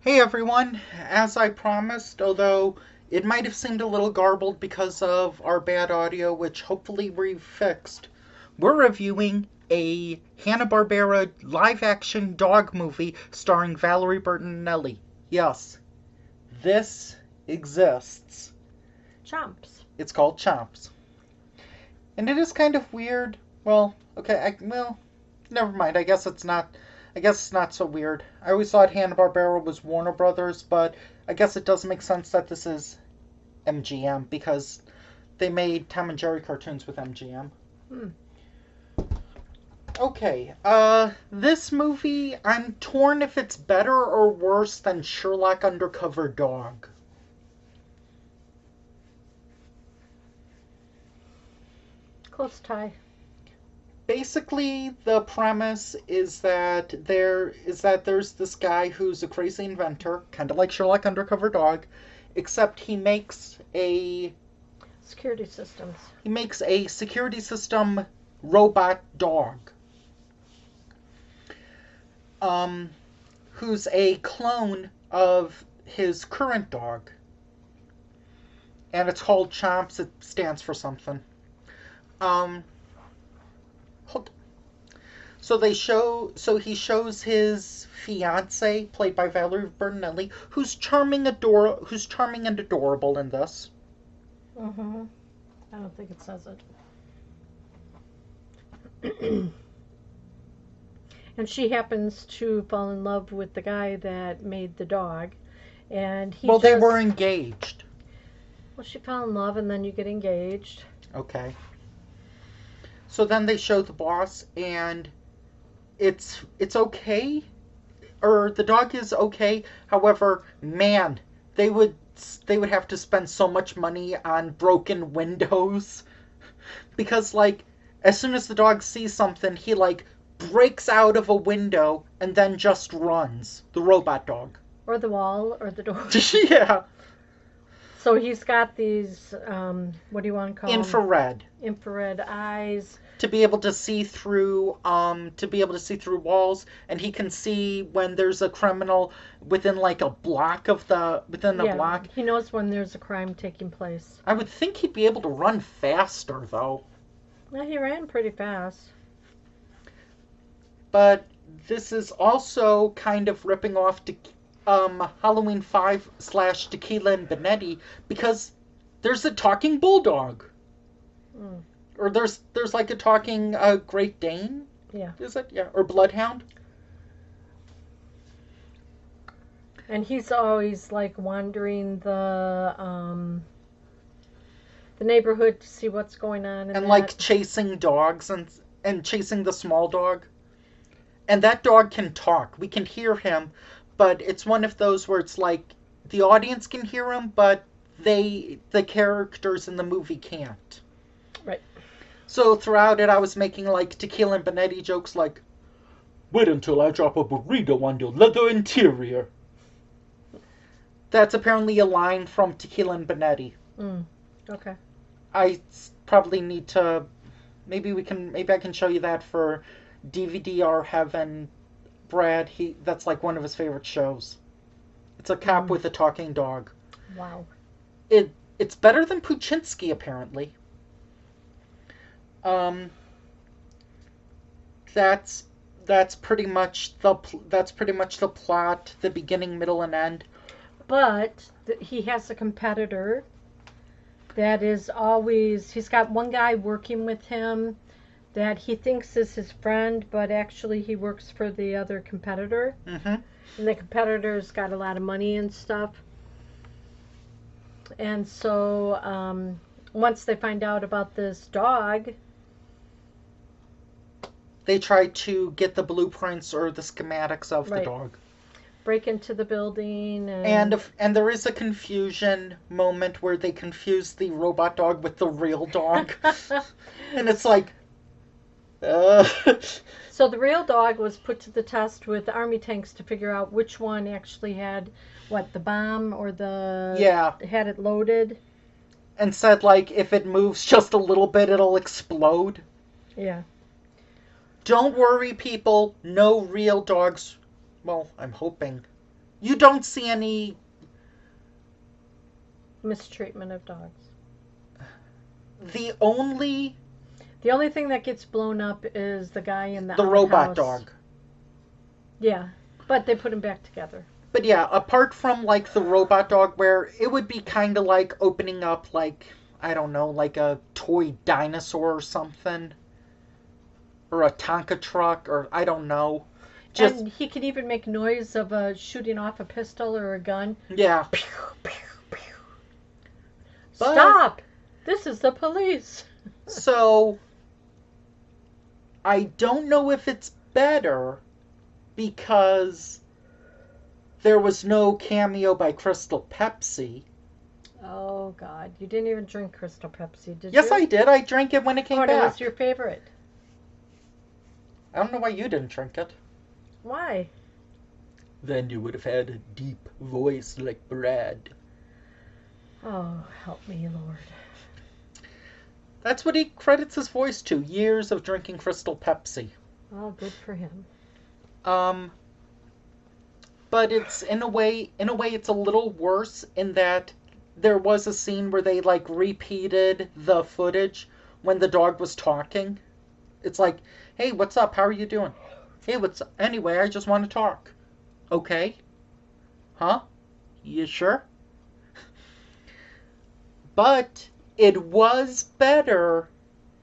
Hey everyone, as I promised, although it might have seemed a little garbled because of our bad audio, which hopefully we've fixed, we're reviewing a Hanna-Barbera live-action dog movie starring Valerie Bertinelli. Yes, this exists. C.H.O.M.P.S. It's called C.H.O.M.P.S. And it is kind of weird. Well, okay, never mind. I guess it's not so weird. I always thought Hanna-Barbera was Warner Brothers, but I guess it does make sense that this is MGM because they made Tom and Jerry cartoons with MGM. Hmm. Okay, this movie, I'm torn if it's better or worse than Sherlock Undercover Dog. Close tie. Basically, the premise is that there's this guy who's a crazy inventor, kind of like Sherlock Undercover Dog, except Security systems. he makes a security system robot dog, um, who's a clone of his current dog, and it's called Chomps. It stands for something. Um, So he shows his fiance, played by Valerie Bertinelli, who's charming and adorable in this. Mm-hmm. I don't think it says it. And she happens to fall in love with the guy that made the dog. And he Well, they were engaged. Well, she fell in love and then you get engaged. Okay. So then they show the boss, and it's okay, or the dog is okay. However, man, they would they would have to spend so much money on broken windows because like as soon as the dog sees something, he like breaks out of a window and then just runs. The robot dog. Or the wall or the door. Yeah. So he's got these, what do you want to call Infrared. them? Infrared eyes. To be able to see through walls, and he can see when there's a criminal within like a block of the within a block. He knows when there's a crime taking place. I would think he'd be able to run faster though. Well, he ran pretty fast. But this is also kind of ripping off Halloween 5 / Tequila and Benetti because there's a talking bulldog. Mm. Or there's like a talking Great Dane. Yeah. Is it? Yeah. Or Bloodhound. And he's always like wandering the neighborhood to see what's going on. And like chasing dogs and chasing the small dog. And that dog can talk. We can hear him, but it's one of those where it's like the audience can hear him, but the characters in the movie can't. Right. So throughout it, I was making like Tequila and Benetti jokes like, "Wait until I drop a burrito on your leather interior." That's apparently a line from Tequila and Benetti. Okay. I probably need to. Maybe I can show you that for DVD Heaven. Brad, that's like one of his favorite shows. It's a cop with a talking dog. Wow. It's better than Puchinsky apparently. That's pretty much the plot, the beginning, middle, and end. But he has a competitor that is always. He's got one guy working with him that he thinks is his friend, but actually he works for the other competitor. Mm-hmm. And the competitor's got a lot of money and stuff. And so once they find out about this dog, they try to get the blueprints or the schematics of the dog. Break into the building. And there is a confusion moment where they confuse the robot dog with the real dog. And it's like... So the real dog was put to the test with army tanks to figure out which one actually had, the bomb or had it loaded. And said, like, if it moves just a little bit, it'll explode. Yeah. Don't worry, people. No real dogs. Well, I'm hoping. You don't see any. Mistreatment of dogs. The only The only thing that gets blown up is the guy in the the robot outhouse. dog. Yeah, but they put him back together. But yeah, apart from like the robot dog, where it would be kind of like opening up like I don't know, like a toy dinosaur or something, or a Tonka truck, or I don't know. Just And he can even make noise of shooting off a pistol or a gun. yeah. Pew, pew, pew. But- Stop! This is the police. So I don't know if it's better because there was no cameo by Crystal Pepsi. Oh God! You didn't even drink Crystal Pepsi, did Yes, you? I did. I drank it when it came Oh, and it back. was your favorite. I don't know why you didn't drink it. Why? Then you would have had a deep voice like Brad. Oh, help me, Lord. That's what he credits his voice to. Years of drinking Crystal Pepsi. Oh, good for him. But it's in a way it's a little worse in that there was a scene where they like repeated the footage when the dog was talking. It's like, "Hey, what's up? How are you doing? Hey, what's up? Anyway, I just want to talk." Okay. Huh? You sure? But it was better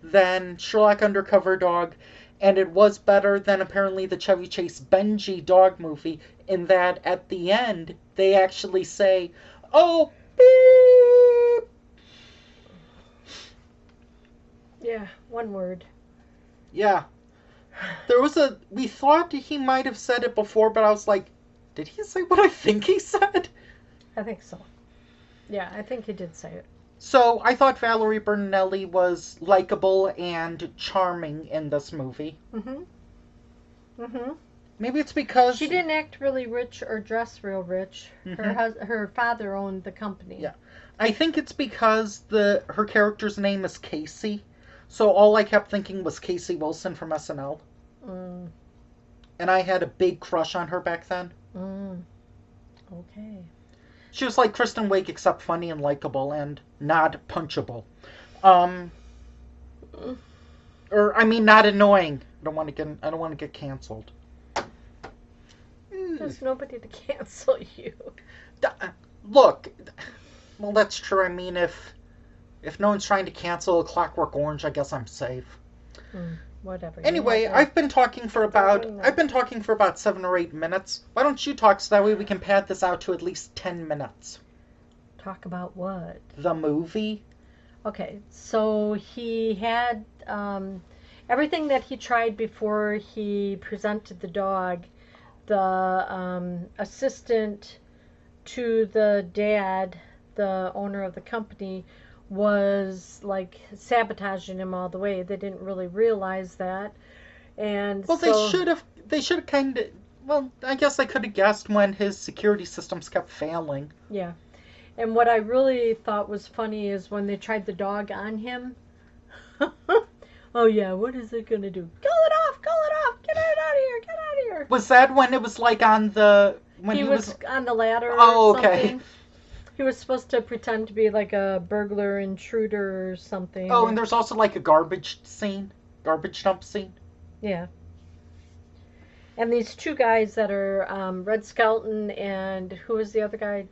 than Sherlock Undercover Dog, and it was better than apparently the Chevy Chase Benji dog movie, in that at the end they actually say, "Oh, beep." Yeah, one word. Yeah. We thought he might have said it before, but I was like, did he say what I think he said? I think so. Yeah, I think he did say it. So I thought Valerie Bertinelli was likable and charming in this movie. Maybe it's because She didn't act really rich or dress real rich. Her father owned the company. Yeah. I think it's because her character's name is Casey. So all I kept thinking was Casey Wilson from SNL. Mm. And I had a big crush on her back then. Okay. She was like Kristen Wiig, except funny and likable and not punchable. Or I mean, not annoying. I don't want to get canceled. There's nobody to cancel you. Look, well, that's true. I mean, if no one's trying to cancel Clockwork Orange, I guess I'm safe. Whatever. Anyway, I've been talking for about 7 or 8 minutes. Why don't you talk so that way we can pad this out to at least 10 minutes? Talk about what? The movie? Okay, so he had everything that he tried before he presented the dog. The assistant to the dad, the owner of the company, was like sabotaging him all the way. They didn't really realize that, and Well, so they should have kind of. Well, I guess I could have guessed when his security systems kept failing. yeah. And what I really thought was funny is when they tried the dog on him. Oh yeah, what is it gonna do? Call it off! Call it off! Get out of here! Get out of here! Was that when it was like on the when he was on the ladder. Or Oh, okay. something. He was supposed to pretend to be like a burglar intruder or something. Oh, and there's also like a garbage dump scene. Yeah. And these two guys that are Red Skelton and who was the other guy?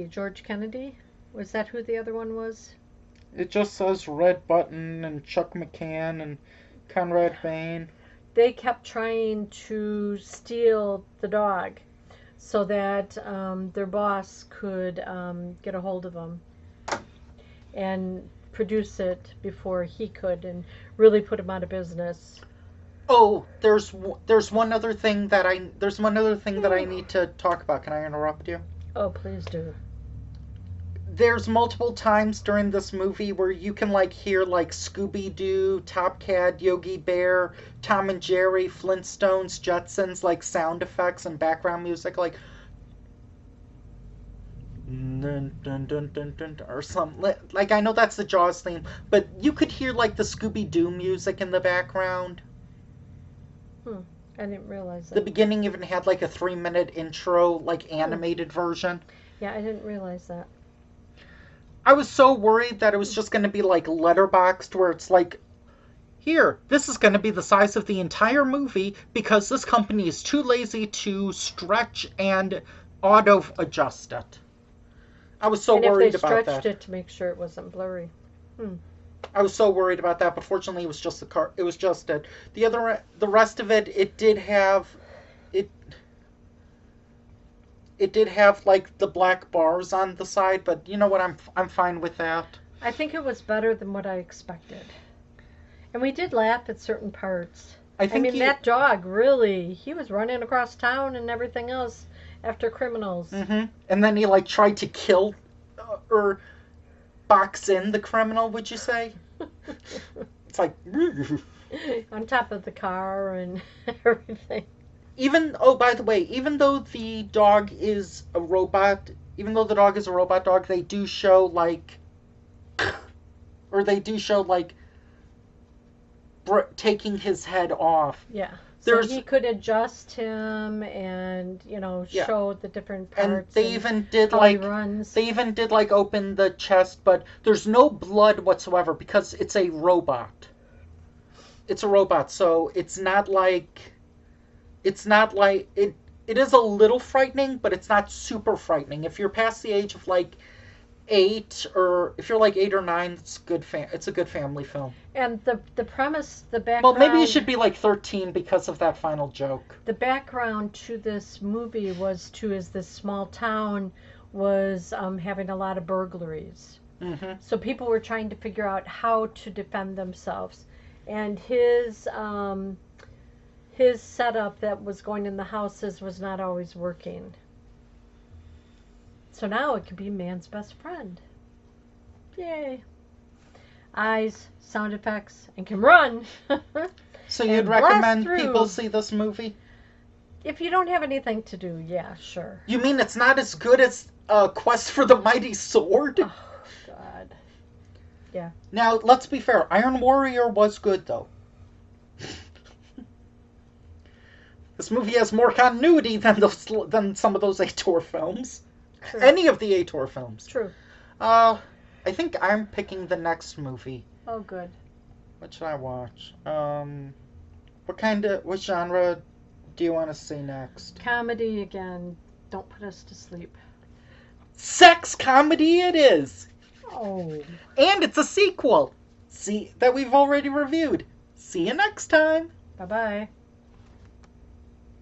George Kennedy? Was that who the other one was? It just says Red Button and Chuck McCann and Conrad Bain. They kept trying to steal the dog so that their boss could get a hold of them and produce it before he could and really put him out of business. Oh, there's one other thing that I need to talk about. Can I interrupt you? Oh, please do. There's multiple times during this movie where you can like hear like Scooby-Doo, Top Cat, Yogi Bear, Tom and Jerry, Flintstones, Jetsons, like sound effects and background music, like dun, dun, dun, dun, dun, or something. Like I know that's the Jaws theme, but you could hear like the Scooby-Doo music in the background. I didn't realize The that. beginning even had like a 3-minute intro, like animated version. Yeah, I didn't realize that. I was so worried that it was just going to be like letterboxed, where it's like, here, this is going to be the size of the entire movie because this company is too lazy to stretch and auto adjust it. I was so And if they worried about stretched that. it to make sure it wasn't blurry. I was so worried about that, but fortunately, it was just the car. It was just it. The rest of it, it. It did have like the black bars on the side, but you know what? I'm fine with that. I think it was better than what I expected. And we did laugh at certain parts. I I think mean, you. that dog really, he was running across town and everything else after criminals. And then he like tried to kill or box in the criminal. Would you say? It's like. On top of the car and everything. Even by the way, even though the dog is a robot, even though the dog is a robot dog, they do show like, or they do show like taking his head off. Yeah. There's So he could adjust him and, Yeah. show the different and parts. they even did how he like runs. they even did like open the chest, but there's no blood whatsoever because it's a robot. It's a robot, so it's not like it. It is a little frightening, but it's not super frightening. If you're past the age of like 8, or if you're like 8 or 9, it's good. It's a good family film. And the premise, the Well, background. maybe you should be like 13 because of that final joke. The background to this movie is this small town was having a lot of burglaries. So people were trying to figure out how to defend themselves, and his setup that was going in the houses was not always working. So now it could be man's best friend. Yay. Eyes, sound effects, and can run. So you'd And recommend blast through. people see this movie? If you don't have anything to do, yeah, sure. You mean it's not as good as Quest for the Mighty Sword? Oh, God. Yeah. Now, let's be fair. Iron Warrior was good, though. This movie has more continuity than some of those A-Tor films. True. Any of the A-Tor films. True. I think I'm picking the next movie. Oh, good. What should I watch? What genre do you want to see next? Comedy again. Don't put us to sleep. Sex comedy it is! Oh. And it's a sequel! That we've already reviewed. See you next time! Bye-bye.